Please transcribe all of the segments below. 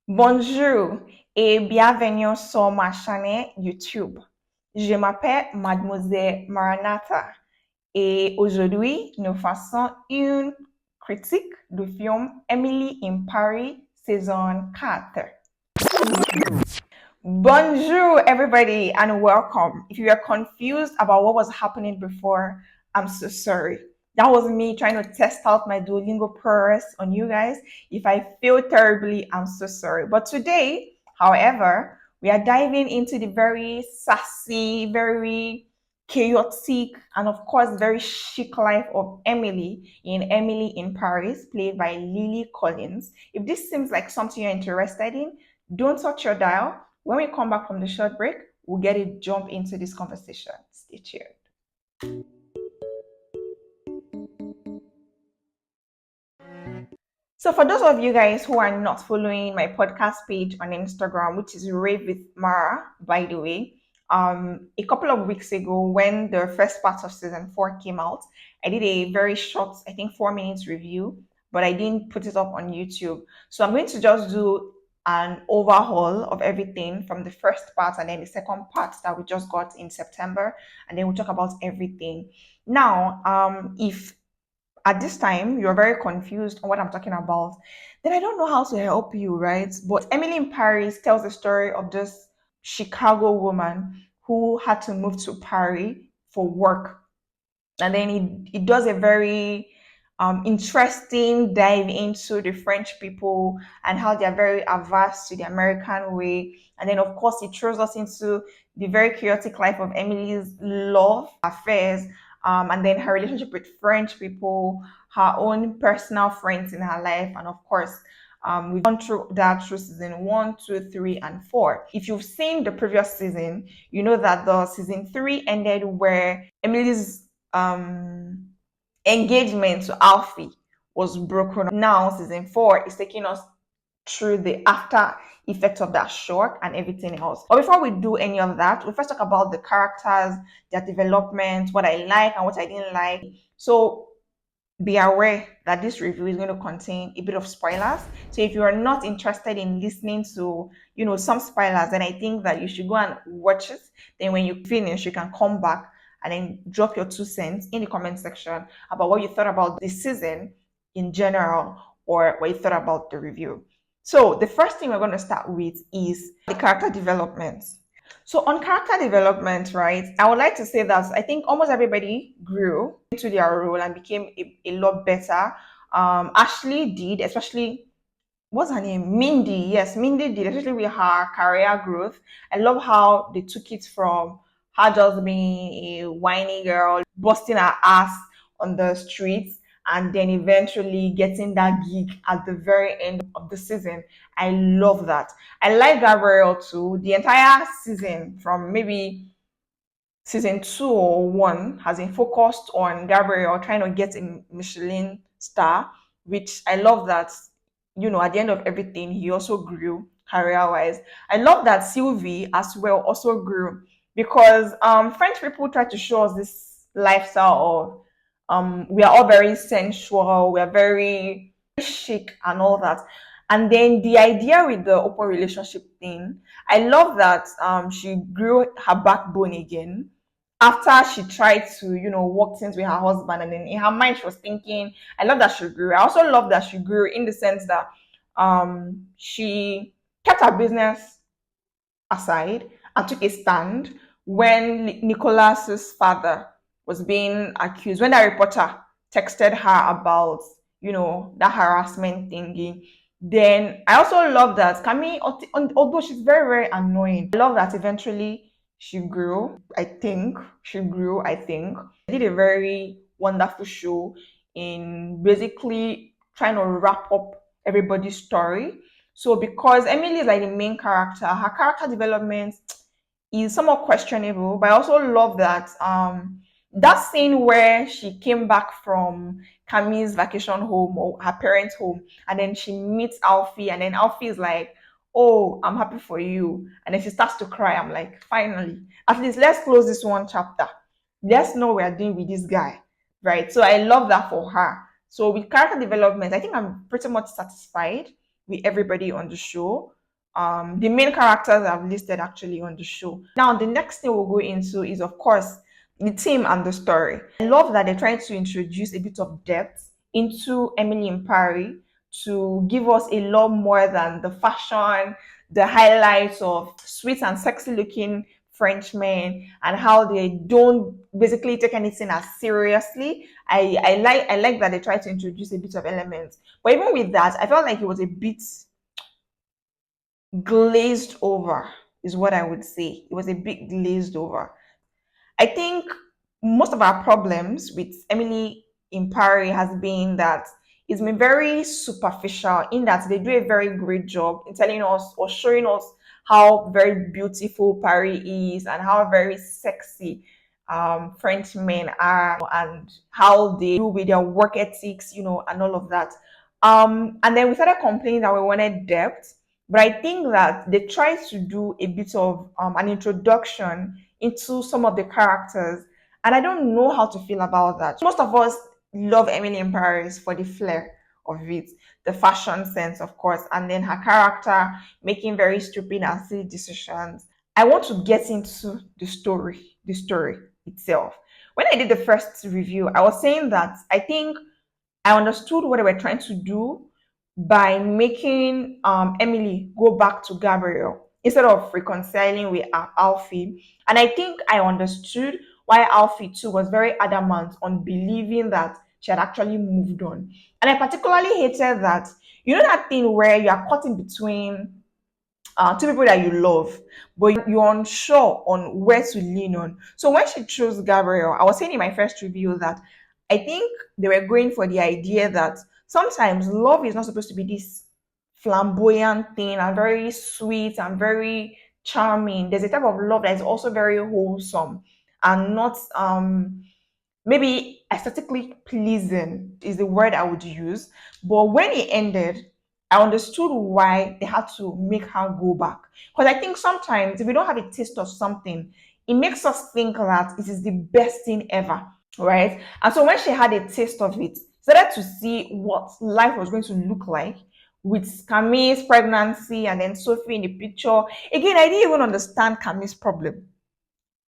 Bonjour et bienvenue sur ma chaîne YouTube. Je m'appelle Mademoiselle Maranatha et aujourd'hui nous faisons une critique du film Emily in Paris saison 4. Bonjour everybody and welcome. If you are confused about what was happening before, I'm so sorry. That was me trying to test out my Duolingo prowess on you guys. If I fail terribly, I'm so sorry. But today, however, we are diving into the very sassy, very chaotic, and of course, very chic life of Emily in Paris, played by Lily Collins. If this seems like something you're interested in, don't touch your dial. When we come back from the short break, we'll get it jump into this conversation. Stay tuned. So for those of you guys who are not following my podcast page on Instagram, which is Rave with Mara, by the way, a couple of weeks ago when the first part of season 4 came out, I did a very short, I think 4 minutes review, but I didn't put it up on YouTube. So I'm going to just do an overhaul of everything from the first part and then the second part that we just got in September, and then we'll talk about everything. Now, if at this time you're very confused on what I'm talking about, then I don't know how to help you, right? But Emily in Paris tells the story of this Chicago woman who had to move to Paris for work. And then it does a very interesting dive into the French people and how they're very averse to the American way. And then, of course, it throws us into the very chaotic life of Emily's love affairs, and then her relationship with French people, her own personal friends in her life, and of course, we've gone through that through season 1, 2, 3, and 4. If you've seen the previous season, you know that the season 3 ended where Emily's engagement to Alfie was broken. Now, season 4 is taking us through the after effects of that shock and everything else. But before we do any of that, we first talk about the characters, their development, what I like and what I didn't like. So be aware that this review is going to contain a bit of spoilers. So if you are not interested in listening to, some spoilers, then I think that you should go and watch it. Then when you finish, you can come back and then drop your 2 cents in the comment section about what you thought about this season in general or what you thought about the review. So the first thing we're going to start with is the character development. So on character development, right, I would like to say that I think almost everybody grew into their role and became a lot better. Ashley did, especially, what's her name? Mindy. Yes, Mindy did, especially with her career growth. I love how they took it from her just being a whiny girl, busting her ass on the streets, and then eventually getting that gig at the very end of the season. I love that. I like Gabrielle too. The entire season, from maybe season 2 or 1, has been focused on Gabrielle trying to get a Michelin star, which I love that, at the end of everything, he also grew career wise. I love that Sylvie as well also grew because French people try to show us this lifestyle of we are all very sensual, we are very chic and all that. And then the idea with the open relationship thing, I love that she grew her backbone again after she tried to, work things with her husband, and then in her mind she was thinking, I love that she grew. I also love that she grew in the sense that she kept her business aside and took a stand when Nicholas's father was being accused, when that reporter texted her about, that harassment thingy. Then I also love that Camille, although she's very, very annoying, I love that eventually she grew. I think she grew. I think I did a very wonderful show in basically trying to wrap up everybody's story. So because Emily is like the main character, her character development is somewhat questionable, but I also love that that scene where she came back from Camille's vacation home or her parents' home, and then she meets Alfie, and then Alfie is like, "Oh, I'm happy for you," and then she starts to cry. I'm like, finally, at least let's close this one chapter. Let's know we're doing with this guy, right? So I love that for her. So with character development, I think I'm pretty much satisfied with everybody on the show. the main characters I've listed actually on the show. Now, the next thing we'll go into is, of course, the theme and the story. I love that they're trying to introduce a bit of depth into Emily in Paris to give us a lot more than the fashion, the highlights of sweet and sexy looking Frenchmen and how they don't basically take anything as seriously. I like that they try to introduce a bit of elements. But even with that, I felt like it was a bit glazed over, is what I would say. It was a bit glazed over. I think most of our problems with Emily in Paris has been that it's been very superficial in that they do a very great job in telling us or showing us how very beautiful Paris is and how very sexy French men are and how they do with their work ethics, and all of that. And then we started complaining that we wanted depth, but I think that they tried to do a bit of an introduction into some of the characters, and I don't know how to feel about that. Most of us love Emily in Paris for the flair of it, the fashion sense, of course, and then her character making very stupid and silly decisions. I want to get into the story itself. When I did the first review, I was saying that I think I understood what they were trying to do by making Emily go back to Gabriel instead of reconciling with Alfie. And I think I understood why Alfie too was very adamant on believing that she had actually moved on. And I particularly hated that, that thing where you are caught in between two people that you love, but you're unsure on where to lean on. So when she chose Gabriel, I was saying in my first review that I think they were going for the idea that sometimes love is not supposed to be this flamboyant thing and very sweet and very charming. There's a type of love that is also very wholesome and not maybe aesthetically pleasing is the word I would use. But when it ended, I understood why they had to make her go back. Because I think sometimes if we don't have a taste of something, it makes us think that it is the best thing ever, right? And so when she had a taste of it, started to see what life was going to look like with Camille's pregnancy and then Sophie in the picture. Again, I didn't even understand Camille's problem.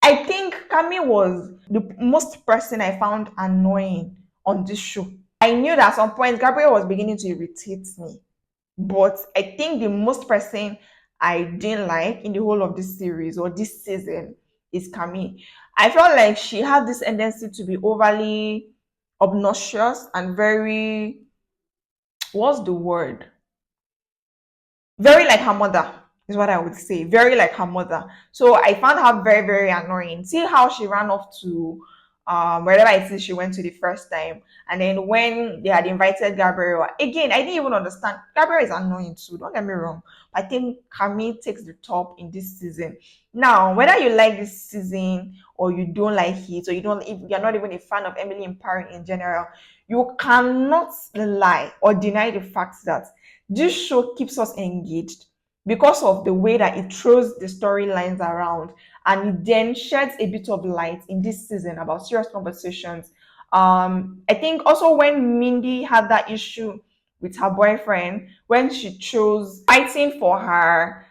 I think Camille was the most person I found annoying on this show. I knew that at some point Gabriel was beginning to irritate me, but I think the most person I didn't like in the whole of this series or this season is Camille. I felt like she had this tendency to be overly obnoxious and very, what's the word? Very like her mother is what I would say. Very like her mother. So I found her very, very annoying. See how she ran off to wherever it is she went to the first time. And then when they had invited Gabriel, again, I didn't even understand. Gabriel is annoying too, don't get me wrong. I think Camille takes the top in this season. Now, whether you like this season or you don't like it, or if you're not even a fan of Emily in Paris in general, you cannot lie or deny the fact that this show keeps us engaged because of the way that it throws the storylines around and it then sheds a bit of light in this season about serious conversations. I think also when Mindy had that issue with her boyfriend, when she chose fighting for her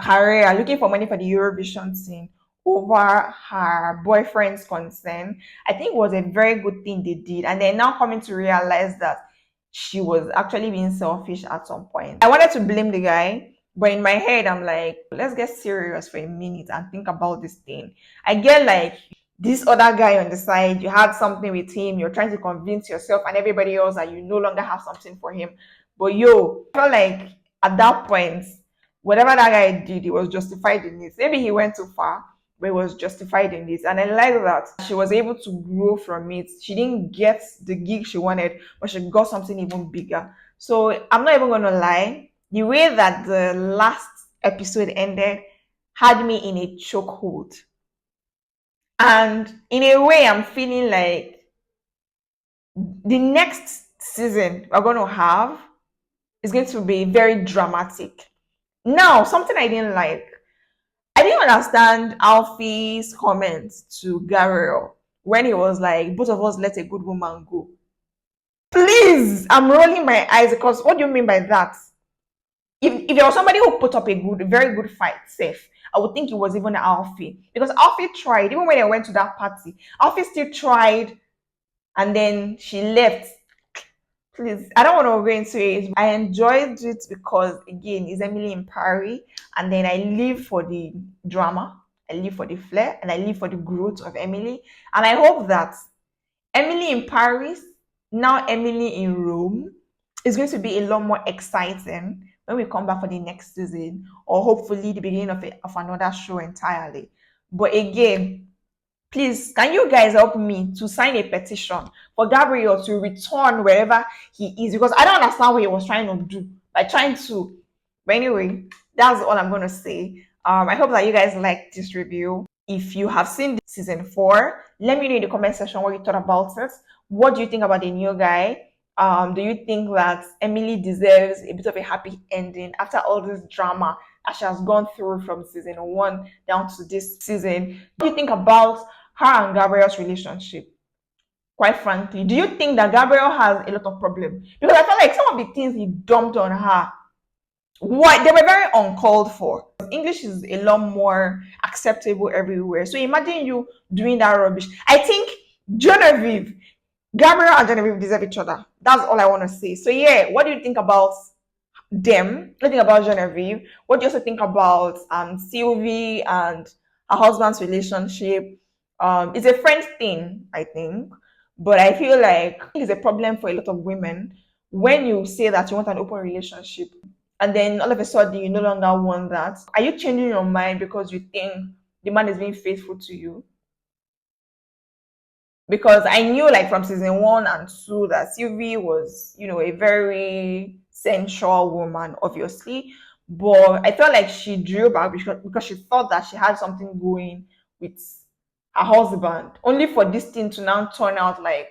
career, looking for money for the Eurovision scene over her boyfriend's concern, I think it was a very good thing they did. And they're now coming to realize that she was actually being selfish at some point. I wanted to blame the guy, but in my head, I'm like, let's get serious for a minute and think about this thing. I get like this other guy on the side, you had something with him, you're trying to convince yourself and everybody else that you no longer have something for him. But I felt like at that point, whatever that guy did, he was justified in it. Maybe he went too far, but he was justified in it. And I like that she was able to grow from it. She didn't get the gig she wanted, but she got something even bigger. So I'm not even going to lie. The way that the last episode ended had me in a chokehold. And in a way, I'm feeling like the next season we're going to have is going to be very dramatic. Now, something I didn't like. I didn't understand Alfie's comments to Gabriel when he was like, both of us let a good woman go. Please, I'm rolling my eyes because what do you mean by that? if there was somebody who put up a good, very good fight, safe, I would think it was even Alfie, because Alfie tried even when they went to that party. Alfie still tried, and then she left. Please, I don't want to go into it. I enjoyed it because again, it's Emily in Paris, and then I live for the drama, I live for the flair, and I live for the growth of Emily. And I hope that Emily in Paris, now Emily in Rome, is going to be a lot more exciting when we come back for the next season, or hopefully the beginning of another show entirely. But again, please, can you guys help me to sign a petition for Gabriel to return wherever he is? Because I don't understand what he was trying to do by trying to. But anyway, that's all I'm going to say. I hope that you guys like this review. If you have seen season 4, let me know in the comment section what you thought about it. What do you think about the new guy? Do you think that Emily deserves a bit of a happy ending after all this drama that she has gone through from season 1 down to this season? What do you think about her and Gabriel's relationship? Quite frankly, do you think that Gabriel has a lot of problems? Because I feel like some of the things he dumped on her, what they were very uncalled for. English is a lot more acceptable everywhere. So imagine you doing that rubbish. I think Genevieve, Gabriel and Genevieve deserve each other. That's all I want to say. So yeah, what do you think about them? What do you think about Genevieve? What do you also think about Sylvie and her husband's relationship? It's a friend thing, I think, but I feel like it's a problem for a lot of women when you say that you want an open relationship and then all of a sudden you no longer want that. Are you changing your mind because you think the man is being faithful to you? Because I knew like from season 1 and 2 that Sylvie was, a very sensual woman, obviously. But I felt like she drew back because she thought that she had something going with her husband, only for this thing to now turn out like.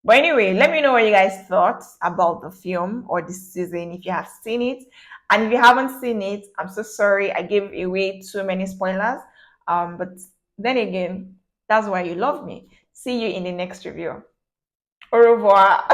But anyway, let me know what you guys thought about the film or this season if you have seen it. And if you haven't seen it, I'm so sorry I gave away too many spoilers. But then again, that's why you love me. See you in the next review. Au revoir.